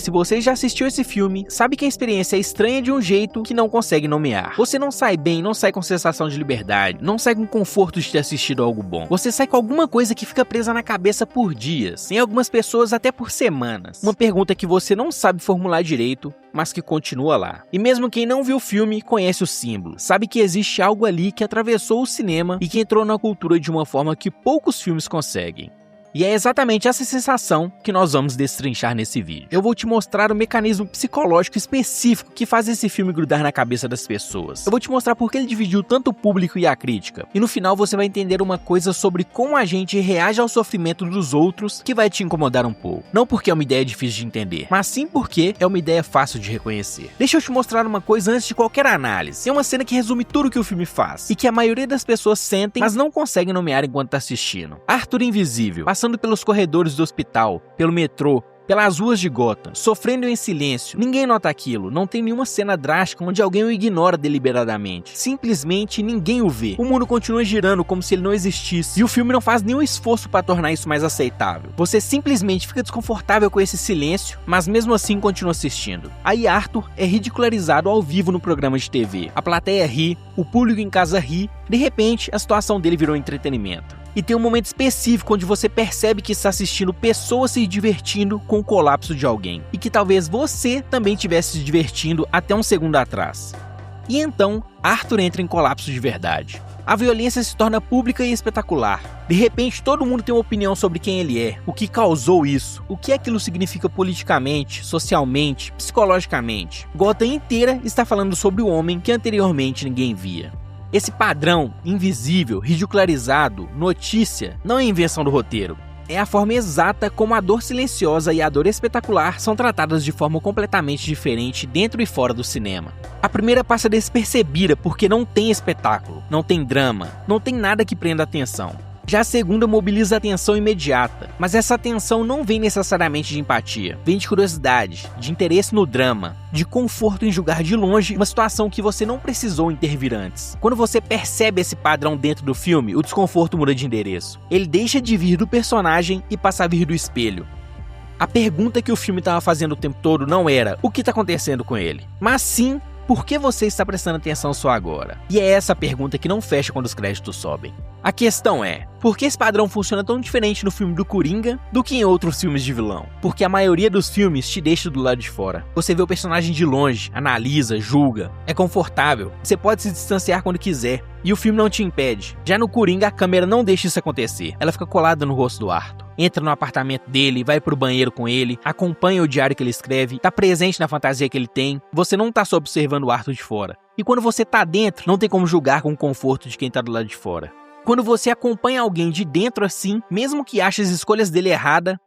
se você já assistiu esse filme, sabe que a experiência é estranha de um jeito que não consegue nomear. Você não sai bem, não sai com sensação de liberdade, não sai com conforto de ter assistido algo bom. Você sai com alguma coisa que fica presa na cabeça por dias, em algumas pessoas até por semanas. Uma pergunta que você não sabe formular direito, mas que continua lá. E mesmo quem não viu o filme conhece o símbolo, sabe que existe algo ali que atravessou o cinema e que entrou na cultura de uma forma que poucos filmes conseguem. E é exatamente essa sensação que nós vamos destrinchar nesse vídeo. Eu vou te mostrar o mecanismo psicológico específico que faz esse filme grudar na cabeça das pessoas. Eu vou te mostrar por que ele dividiu tanto o público e a crítica. E no final você vai entender uma coisa sobre como a gente reage ao sofrimento dos outros que vai te incomodar um pouco. Não porque é uma ideia difícil de entender, mas sim porque é uma ideia fácil de reconhecer. Deixa eu te mostrar uma coisa antes de qualquer análise. É uma cena que resume tudo que o filme faz e que a maioria das pessoas sentem, mas não conseguem nomear enquanto tá assistindo. Arthur invisível, passando pelos corredores do hospital, pelo metrô, pelas ruas de Gotham, sofrendo em silêncio. Ninguém nota aquilo, não tem nenhuma cena drástica onde alguém o ignora deliberadamente. Simplesmente ninguém o vê. O mundo continua girando como se ele não existisse, e o filme não faz nenhum esforço para tornar isso mais aceitável. Você simplesmente fica desconfortável com esse silêncio, mas mesmo assim continua assistindo. Aí Arthur é ridicularizado ao vivo no programa de TV. A plateia ri, o público em casa ri, de repente a situação dele virou entretenimento. E tem um momento específico onde você percebe que está assistindo pessoas se divertindo com o colapso de alguém. E que talvez você também estivesse se divertindo até um segundo atrás. E então, Arthur entra em colapso de verdade. A violência se torna pública e espetacular. De repente, todo mundo tem uma opinião sobre quem ele é, o que causou isso, o que aquilo significa politicamente, socialmente, psicologicamente. Gotham inteira está falando sobre o homem que anteriormente ninguém via. Esse padrão, invisível, ridicularizado, notícia, não é invenção do roteiro. É a forma exata como a dor silenciosa e a dor espetacular são tratadas de forma completamente diferente dentro e fora do cinema. A primeira passa despercebida porque não tem espetáculo, não tem drama, não tem nada que prenda a atenção. Já a segunda mobiliza a atenção imediata, mas essa atenção não vem necessariamente de empatia, vem de curiosidade, de interesse no drama, de conforto em julgar de longe uma situação que você não precisou intervir antes. Quando você percebe esse padrão dentro do filme, o desconforto muda de endereço. Ele deixa de vir do personagem e passa a vir do espelho. A pergunta que o filme estava fazendo o tempo todo não era o que está acontecendo com ele, mas sim por que você está prestando atenção só agora? E é essa a pergunta que não fecha quando os créditos sobem. A questão é, por que esse padrão funciona tão diferente no filme do Coringa do que em outros filmes de vilão? Porque a maioria dos filmes te deixa do lado de fora. Você vê o personagem de longe, analisa, julga, é confortável, você pode se distanciar quando quiser, e o filme não te impede. Já no Coringa, a câmera não deixa isso acontecer, ela fica colada no rosto do Arthur. Entra no apartamento dele, vai pro banheiro com ele, acompanha o diário que ele escreve, tá presente na fantasia que ele tem, você não tá só observando o Arthur de fora. E quando você tá dentro, não tem como julgar com o conforto de quem tá do lado de fora. Quando você acompanha alguém de dentro assim, mesmo que ache as escolhas dele errada,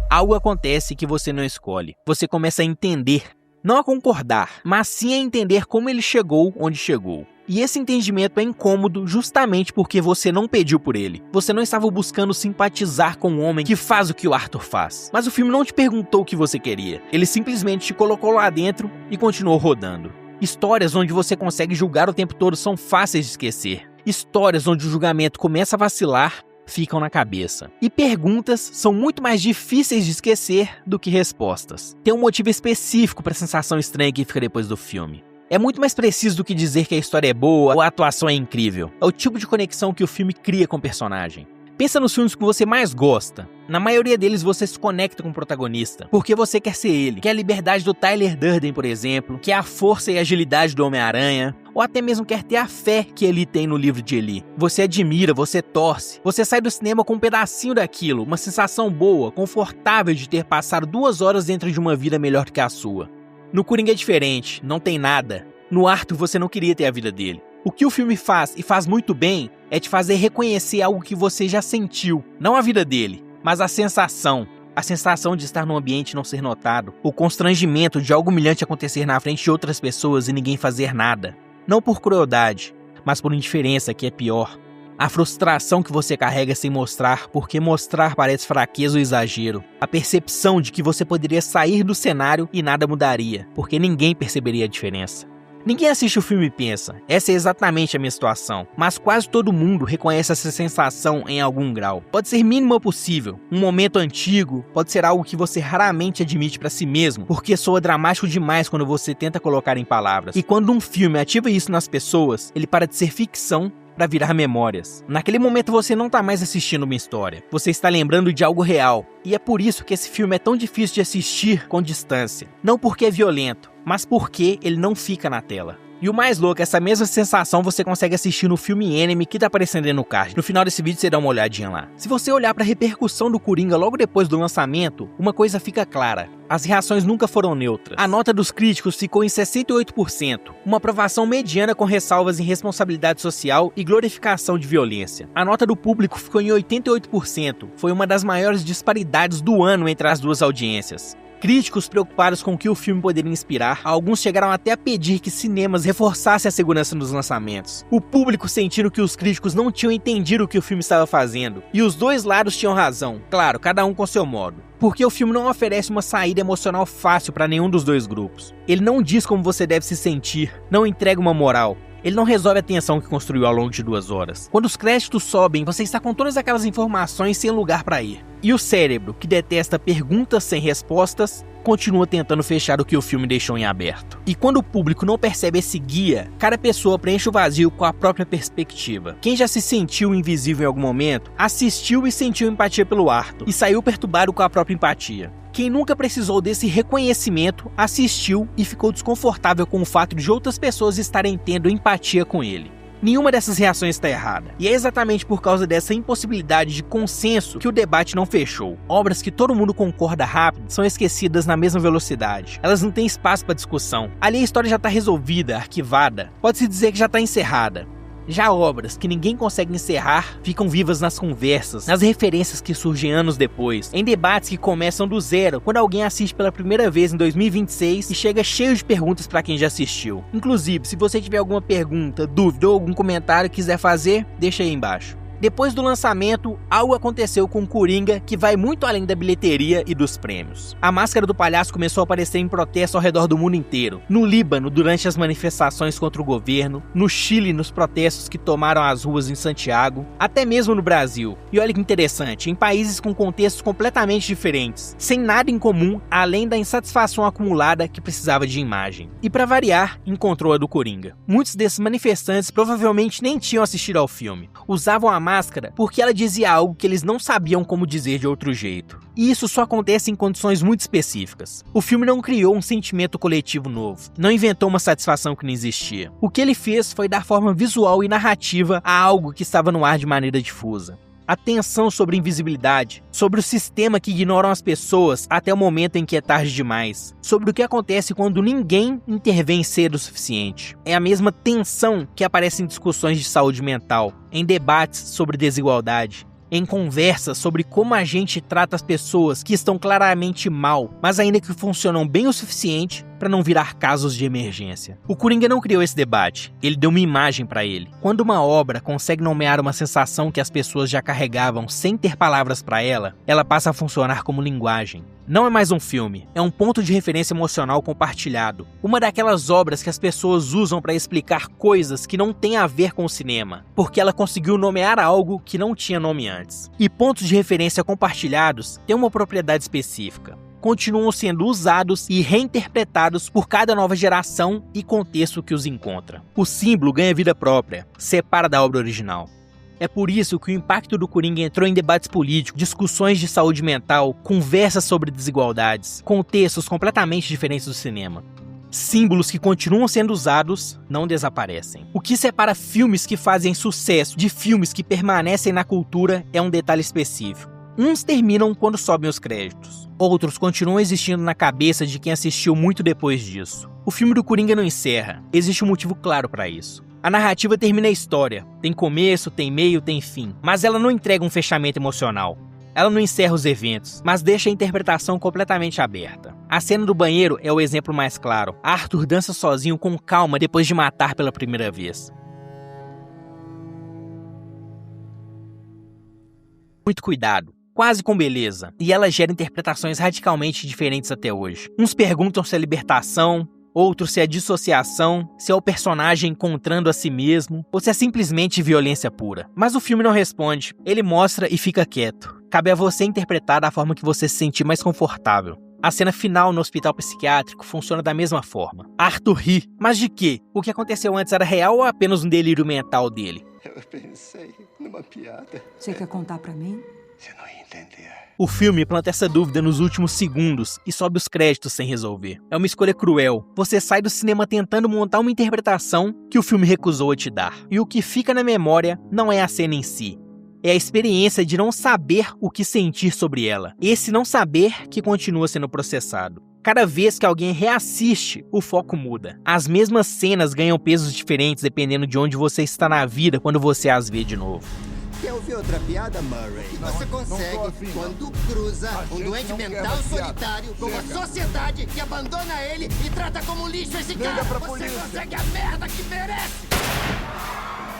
algo acontece que você não escolhe. Você começa a entender, não a concordar, mas sim a entender como ele chegou onde chegou. E esse entendimento é incômodo justamente porque você não pediu por ele. Você não estava buscando simpatizar com o homem que faz o que o Arthur faz. Mas o filme não te perguntou o que você queria. Ele simplesmente te colocou lá dentro e continuou rodando. Histórias onde você consegue julgar o tempo todo são fáceis de esquecer. Histórias onde o julgamento começa a vacilar ficam na cabeça. E perguntas são muito mais difíceis de esquecer do que respostas. Tem um motivo específico para a sensação estranha que fica depois do filme. É muito mais preciso do que dizer que a história é boa ou a atuação é incrível. É o tipo de conexão que o filme cria com o personagem. Pensa nos filmes que você mais gosta. Na maioria deles você se conecta com o protagonista, porque você quer ser ele. Quer a liberdade do Tyler Durden, por exemplo, quer a força e agilidade do Homem-Aranha, ou até mesmo quer ter a fé que Eli tem no livro de Eli. Você admira, você torce, você sai do cinema com um pedacinho daquilo, uma sensação boa, confortável de ter passado 2 horas dentro de uma vida melhor que a sua. No Coringa é diferente, não tem nada. No Arthur você não queria ter a vida dele. O que o filme faz, e faz muito bem, é te fazer reconhecer algo que você já sentiu. Não a vida dele, mas a sensação. A sensação de estar num ambiente e não ser notado. O constrangimento de algo humilhante acontecer na frente de outras pessoas e ninguém fazer nada. Não por crueldade, mas por indiferença, que é pior. A frustração que você carrega sem mostrar, porque mostrar parece fraqueza ou exagero. A percepção de que você poderia sair do cenário e nada mudaria, porque ninguém perceberia a diferença. Ninguém assiste o filme e pensa, essa é exatamente a minha situação, mas quase todo mundo reconhece essa sensação em algum grau. Pode ser mínimo possível, um momento antigo, pode ser algo que você raramente admite pra si mesmo, porque soa dramático demais quando você tenta colocar em palavras. E quando um filme ativa isso nas pessoas, ele para de ser ficção para virar memórias. Naquele momento você não tá mais assistindo uma história, você está lembrando de algo real. E é por isso que esse filme é tão difícil de assistir com distância. Não porque é violento, mas porque ele não fica na tela. E o mais louco, essa mesma sensação você consegue assistir no filme Enemy que tá aparecendo aí no card. No final desse vídeo você dá uma olhadinha lá. Se você olhar pra repercussão do Coringa logo depois do lançamento, uma coisa fica clara. As reações nunca foram neutras. A nota dos críticos ficou em 68%, uma aprovação mediana com ressalvas em responsabilidade social e glorificação de violência. A nota do público ficou em 88%, foi uma das maiores disparidades do ano entre as duas audiências. Críticos preocupados com o que o filme poderia inspirar, alguns chegaram até a pedir que cinemas reforçassem a segurança nos lançamentos. O público sentindo que os críticos não tinham entendido o que o filme estava fazendo. E os dois lados tinham razão, claro, cada um com seu modo. Porque o filme não oferece uma saída emocional fácil para nenhum dos dois grupos. Ele não diz como você deve se sentir, não entrega uma moral. Ele não resolve a tensão que construiu ao longo de 2 horas. Quando os créditos sobem, você está com todas aquelas informações sem lugar para ir. E o cérebro, que detesta perguntas sem respostas, continua tentando fechar o que o filme deixou em aberto. E quando o público não percebe esse guia, cada pessoa preenche o vazio com a própria perspectiva. Quem já se sentiu invisível em algum momento, assistiu e sentiu empatia pelo Arthur, e saiu perturbado com a própria empatia. Quem nunca precisou desse reconhecimento, assistiu e ficou desconfortável com o fato de outras pessoas estarem tendo empatia com ele. Nenhuma dessas reações está errada. E é exatamente por causa dessa impossibilidade de consenso que o debate não fechou. Obras que todo mundo concorda rápido são esquecidas na mesma velocidade. Elas não têm espaço para discussão. Ali a história já está resolvida, arquivada. Pode-se dizer que já está encerrada. Já obras que ninguém consegue encerrar ficam vivas nas conversas, nas referências que surgem anos depois, em debates que começam do zero, quando alguém assiste pela primeira vez em 2026 e chega cheio de perguntas para quem já assistiu. Inclusive, se você tiver alguma pergunta, dúvida ou algum comentário que quiser fazer, deixa aí embaixo. Depois do lançamento, algo aconteceu com o Coringa que vai muito além da bilheteria e dos prêmios. A máscara do palhaço começou a aparecer em protesto ao redor do mundo inteiro. No Líbano, durante as manifestações contra o governo, no Chile, nos protestos que tomaram as ruas em Santiago, até mesmo no Brasil. E olha que interessante, em países com contextos completamente diferentes, sem nada em comum, além da insatisfação acumulada que precisava de imagem. E para variar, encontrou a do Coringa. Muitos desses manifestantes provavelmente nem tinham assistido ao filme. Usavam a máscara porque ela dizia algo que eles não sabiam como dizer de outro jeito. E isso só acontece em condições muito específicas. O filme não criou um sentimento coletivo novo, não inventou uma satisfação que não existia. O que ele fez foi dar forma visual e narrativa a algo que estava no ar de maneira difusa. A tensão sobre invisibilidade, sobre o sistema que ignoram as pessoas até o momento em que é tarde demais, sobre o que acontece quando ninguém intervém cedo o suficiente. É a mesma tensão que aparece em discussões de saúde mental, em debates sobre desigualdade, em conversas sobre como a gente trata as pessoas que estão claramente mal, mas ainda que funcionam bem o suficiente para não virar casos de emergência. O Coringa não criou esse debate, ele deu uma imagem para ele. Quando uma obra consegue nomear uma sensação que as pessoas já carregavam sem ter palavras para ela, ela passa a funcionar como linguagem. Não é mais um filme, é um ponto de referência emocional compartilhado. Uma daquelas obras que as pessoas usam para explicar coisas que não têm a ver com o cinema, porque ela conseguiu nomear algo que não tinha nome antes. E pontos de referência compartilhados têm uma propriedade específica. Continuam sendo usados e reinterpretados por cada nova geração e contexto que os encontra. O símbolo ganha vida própria, separa da obra original. É por isso que o impacto do Coringa entrou em debates políticos, discussões de saúde mental, conversas sobre desigualdades, contextos completamente diferentes do cinema. Símbolos que continuam sendo usados não desaparecem. O que separa filmes que fazem sucesso de filmes que permanecem na cultura é um detalhe específico. Uns terminam quando sobem os créditos, outros continuam existindo na cabeça de quem assistiu muito depois disso. O filme do Coringa não encerra, existe um motivo claro para isso. A narrativa termina a história, tem começo, tem meio, tem fim, mas ela não entrega um fechamento emocional. Ela não encerra os eventos, mas deixa a interpretação completamente aberta. A cena do banheiro é o exemplo mais claro. Arthur dança sozinho com calma depois de matar pela primeira vez. Muito cuidado, quase com beleza, e ela gera interpretações radicalmente diferentes até hoje. Uns perguntam se é libertação, outro se é dissociação, se é o personagem encontrando a si mesmo, ou se é simplesmente violência pura. Mas o filme não responde, ele mostra e fica quieto. Cabe a você interpretar da forma que você se sentir mais confortável. A cena final no hospital psiquiátrico funciona da mesma forma. Arthur ri, mas de quê? O que aconteceu antes era real ou apenas um delírio mental dele? Eu pensei numa piada. Você quer contar pra mim? Você não ia entender. O filme planta essa dúvida nos últimos segundos e sobe os créditos sem resolver. É uma escolha cruel. Você sai do cinema tentando montar uma interpretação que o filme recusou a te dar. E o que fica na memória não é a cena em si. É a experiência de não saber o que sentir sobre ela. Esse não saber que continua sendo processado. Cada vez que alguém reassiste, o foco muda. As mesmas cenas ganham pesos diferentes dependendo de onde você está na vida quando você as vê de novo. Quer ouvir outra piada, Murray? Que você consegue quando cruza um doente mental solitário com uma sociedade que abandona ele e trata como lixo esse cara. Você consegue a merda que merece!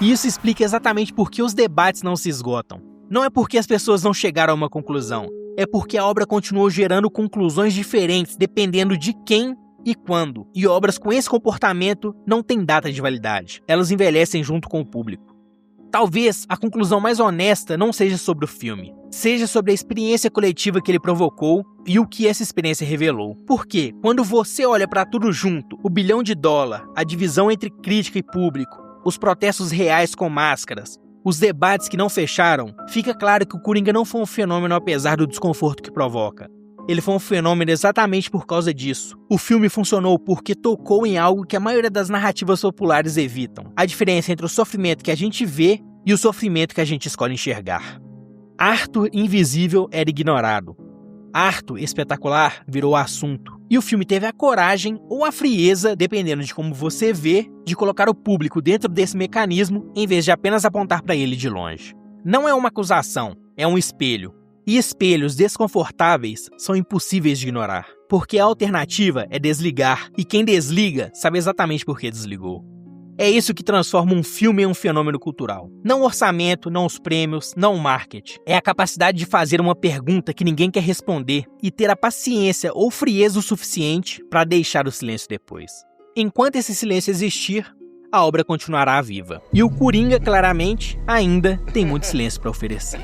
Isso explica exatamente por que os debates não se esgotam. Não é porque as pessoas não chegaram a uma conclusão, é porque a obra continuou gerando conclusões diferentes dependendo de quem e quando. E obras com esse comportamento não têm data de validade, elas envelhecem junto com o público. Talvez a conclusão mais honesta não seja sobre o filme, seja sobre a experiência coletiva que ele provocou e o que essa experiência revelou. Porque quando você olha para tudo junto, o $1 bilhão, a divisão entre crítica e público, os protestos reais com máscaras, os debates que não fecharam, fica claro que o Coringa não foi um fenômeno apesar do desconforto que provoca. Ele foi um fenômeno exatamente por causa disso. O filme funcionou porque tocou em algo que a maioria das narrativas populares evitam. A diferença entre o sofrimento que a gente vê e o sofrimento que a gente escolhe enxergar. Arthur invisível era ignorado. Arthur espetacular virou assunto. E o filme teve a coragem ou a frieza, dependendo de como você vê, de colocar o público dentro desse mecanismo em vez de apenas apontar para ele de longe. Não é uma acusação, é um espelho. E espelhos desconfortáveis são impossíveis de ignorar, porque a alternativa é desligar, e quem desliga sabe exatamente por que desligou. É isso que transforma um filme em um fenômeno cultural. Não o orçamento, não os prêmios, não o marketing. É a capacidade de fazer uma pergunta que ninguém quer responder e ter a paciência ou frieza o suficiente para deixar o silêncio depois. Enquanto esse silêncio existir, a obra continuará viva. E o Coringa, claramente, ainda tem muito silêncio para oferecer.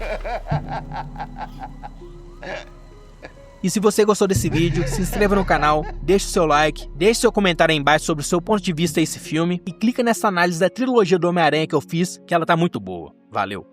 E se você gostou desse vídeo, se inscreva no canal, deixe o seu like, deixe seu comentário aí embaixo sobre o seu ponto de vista a esse filme e clica nessa análise da trilogia do Homem-Aranha que eu fiz, que ela tá muito boa. Valeu!